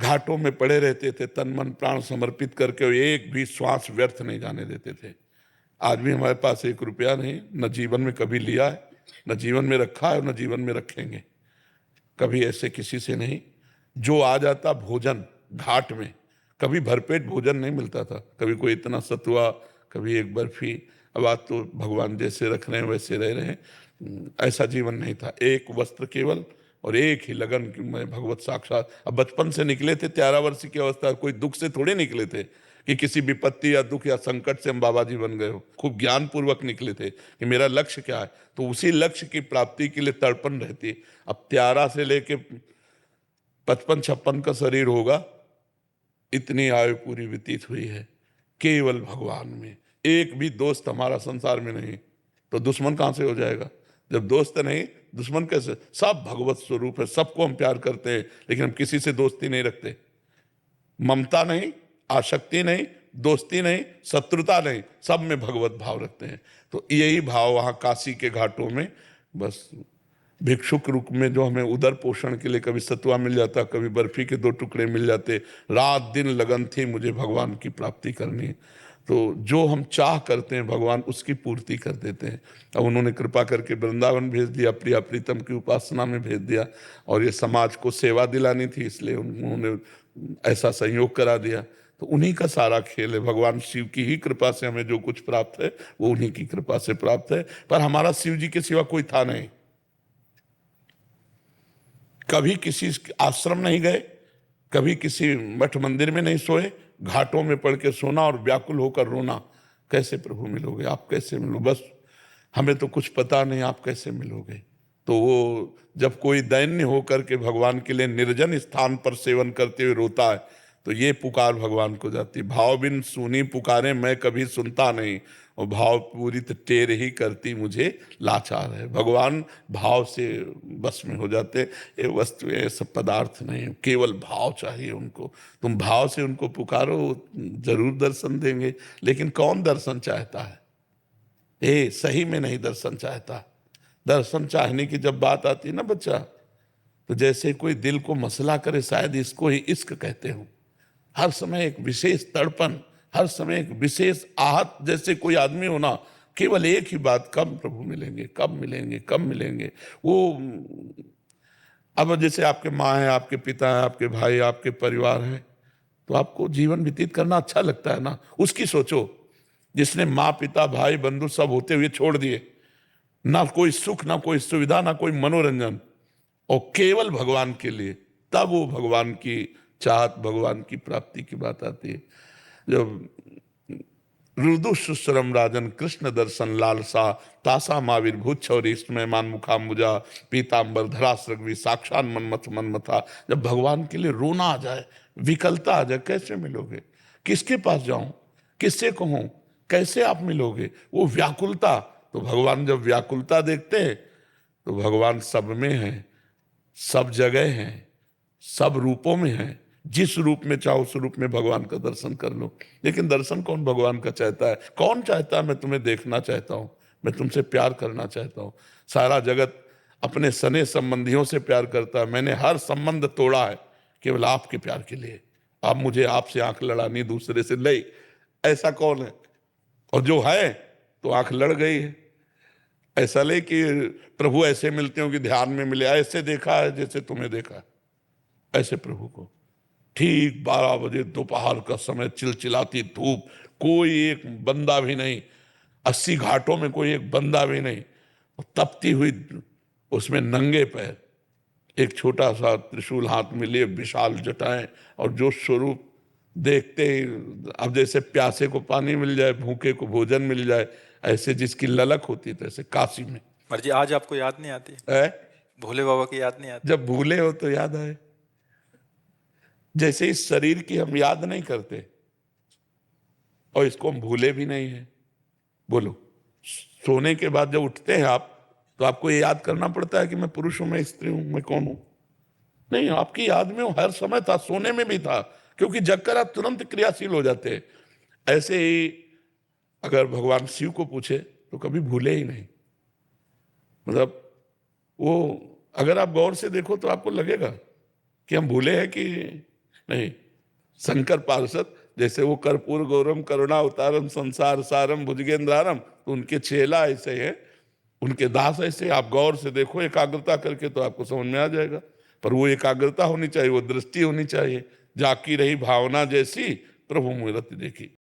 घाटों में पड़े रहते थे, तन मन प्राण समर्पित करके, एक भी श्वास व्यर्थ नहीं जाने देते थे। आज भी हमारे पास 1 रुपया नहीं, न जीवन में कभी लिया है, न जीवन में रखा है, न जीवन में रखेंगे, कभी ऐसे किसी से नहीं। जो आ जाता भोजन घाट में, कभी भरपेट भोजन नहीं मिलता था, कभी कोई इतना सतुआ, कभी एक बर्फी। अब आज तो भगवान जैसे रख रहे हैं वैसे रह रहे हैं, ऐसा जीवन नहीं था। एक वस्त्र केवल और एक ही लगन कि मैं भगवत साक्षात। अब बचपन से निकले थे, 13 वर्ष की अवस्था, कोई दुख से थोड़े निकले थे कि किसी विपत्ति या दुख या संकट से हम बाबा जी बन गए हो। खूब ज्ञान पूर्वक निकले थे कि मेरा लक्ष्य क्या है, तो उसी लक्ष्य की प्राप्ति के लिए तड़पन रहती। अब 13 से लेके 55-56 का शरीर होगा, इतनी आयु पूरी व्यतीत हुई है केवल भगवान में। एक भी दोस्त हमारा संसार में नहीं, तो दुश्मन कहां से हो जाएगा? जब दोस्त नहीं, दुश्मन कैसे? सब भगवत स्वरूप है, सबको हम प्यार करते हैं, लेकिन हम किसी से दोस्ती नहीं रखते। ममता नहीं, आसक्ति नहीं, दोस्ती नहीं, शत्रुता नहीं, सब में भगवत भाव रखते हैं। तो यही भाव वहां काशी के घाटों में, बस भिक्षुक रूप में जो हमें उदर पोषण के लिए कभी सतुआ मिल जाता, कभी बर्फी के 2 टुकड़े मिल जाते, रात दिन लगन थी मुझे भगवान की प्राप्ति करनी है। तो जो हम चाह करते हैं भगवान उसकी पूर्ति कर देते हैं। अब उन्होंने कृपा करके वृंदावन भेज दिया, प्रिया प्रीतम की उपासना में भेज दिया, और ये समाज को सेवा दिलानी थी, इसलिए उन्होंने ऐसा संयोग करा दिया। तो उन्हीं का सारा खेल है। भगवान शिव की ही कृपा से हमें जो कुछ प्राप्त है वो उन्हीं की कृपा से प्राप्त है। पर हमारा शिव जी के सिवा कोई था नहीं। कभी किसी आश्रम नहीं गए, कभी किसी मठ मंदिर में नहीं सोए, घाटों में पड़ के सोना और व्याकुल होकर रोना। कैसे प्रभु मिलोगे आप, कैसे मिलो? बस हमें तो कुछ पता नहीं, आप कैसे मिलोगे? तो वो जब कोई दैन्य होकर के भगवान के लिए निर्जन स्थान पर सेवन करते हुए रोता है, तो ये पुकार भगवान को जाती, भाव बिन सुनी पुकारे मैं कभी सुनता नहीं, और भाव पूरित टेर ही करती मुझे लाचार है। भगवान भाव से बस में हो जाते। ये वस्तु ये सब पदार्थ नहीं, केवल भाव चाहिए उनको। तुम भाव से उनको पुकारो, जरूर दर्शन देंगे। लेकिन कौन दर्शन चाहता है? ए सही में नहीं दर्शन चाहता। दर्शन चाहने की जब बात आती है ना बच्चा, तो जैसे कोई दिल को मसला करे, शायद इसको ही इश्क कहते हो। हर समय एक विशेष तड़पन, हर समय एक विशेष आहत, जैसे कोई आदमी होना, केवल एक ही बात, कब प्रभु मिलेंगे, कब मिलेंगे, कब मिलेंगे। वो अब जैसे आपके माँ है, आपके पिता है, आपके भाई, आपके परिवार है, तो आपको जीवन व्यतीत करना अच्छा लगता है ना। उसकी सोचो जिसने माँ पिता भाई बंधु सब होते हुए छोड़ दिए, ना कोई सुख, ना कोई सुविधा, ना कोई मनोरंजन, और केवल भगवान के लिए। तब वो भगवान की चाहत, भगवान की प्राप्ति की बात आती है। जब रुदु सुश्रम राजन कृष्ण दर्शन लालसा, तासा माविर्भूत छौरीष्टमय मान मुखाम्बुजा, पीताम्बर धरा सृग्वी साक्षात मनमथ मनमथा। जब भगवान के लिए रोना आ जाए, विकलता आ जाए, कैसे मिलोगे? किसके पास जाऊं, किससे कहूं, कैसे आप मिलोगे? वो व्याकुलता, तो भगवान जब व्याकुलता देखते हैं, तो भगवान सब में है, सब जगह है, सब रूपों में है। जिस रूप में चाहो उस रूप में भगवान का दर्शन कर लो। लेकिन दर्शन कौन भगवान का चाहता है? कौन चाहता है मैं तुम्हें देखना चाहता हूं, मैं तुमसे प्यार करना चाहता हूं? सारा जगत अपने सने संबंधियों से प्यार करता है, मैंने हर संबंध तोड़ा है केवल आपके प्यार के लिए। आप मुझे आपसे आंख लड़ानी दूसरे से नहीं, ऐसा कौन है? और जो है तो आंख लड़ गई है। ऐसा ले कि प्रभु ऐसे मिलते हो कि ध्यान में मिले, ऐसे देखा है जैसे तुम्हें देखा है, ऐसे प्रभु को। ठीक 12 बजे दोपहर का समय, चिलचिलाती धूप, कोई एक बंदा भी नहीं, 80 घाटों में कोई एक बंदा भी नहीं, और तपती हुई उसमें नंगे पैर, एक छोटा सा त्रिशूल हाथ में लिए, विशाल जटाएं, और जो स्वरूप देखते ही, अब जैसे प्यासे को पानी मिल जाए, भूखे को भोजन मिल जाए, ऐसे जिसकी ललक होती है, ऐसे काशी में। मर्जी आज आपको याद नहीं आती है? भोले बाबा की? याद नहीं आती? जब भूले हो तो याद आए। जैसे इस शरीर की हम याद नहीं करते, और इसको हम भूले भी नहीं है। बोलो, सोने के बाद जब उठते हैं आप, तो आपको ये याद करना पड़ता है कि मैं पुरुष हूं, मैं स्त्री हूं, मैं कौन हूं? नहीं, आपकी याद में वो हर समय था, सोने में भी था, क्योंकि जगकर आप तुरंत क्रियाशील हो जाते हैं। ऐसे ही अगर भगवान शिव को पूछे तो कभी भूले ही नहीं। मतलब वो, अगर आप गौर से देखो तो आपको लगेगा कि हम भूले हैं कि नहीं, शंकर पार्षद जैसे वो कर्पूर गौरम करुणावतारम संसार सारम भुजगेंद्रारम, तो उनके चेला ऐसे हैं, उनके दास ऐसे हैं। आप गौर से देखो एकाग्रता करके तो आपको समझ में आ जाएगा। पर वो एकाग्रता होनी चाहिए, वो दृष्टि होनी चाहिए। जाकी रही भावना जैसी प्रभु मूरति देखी।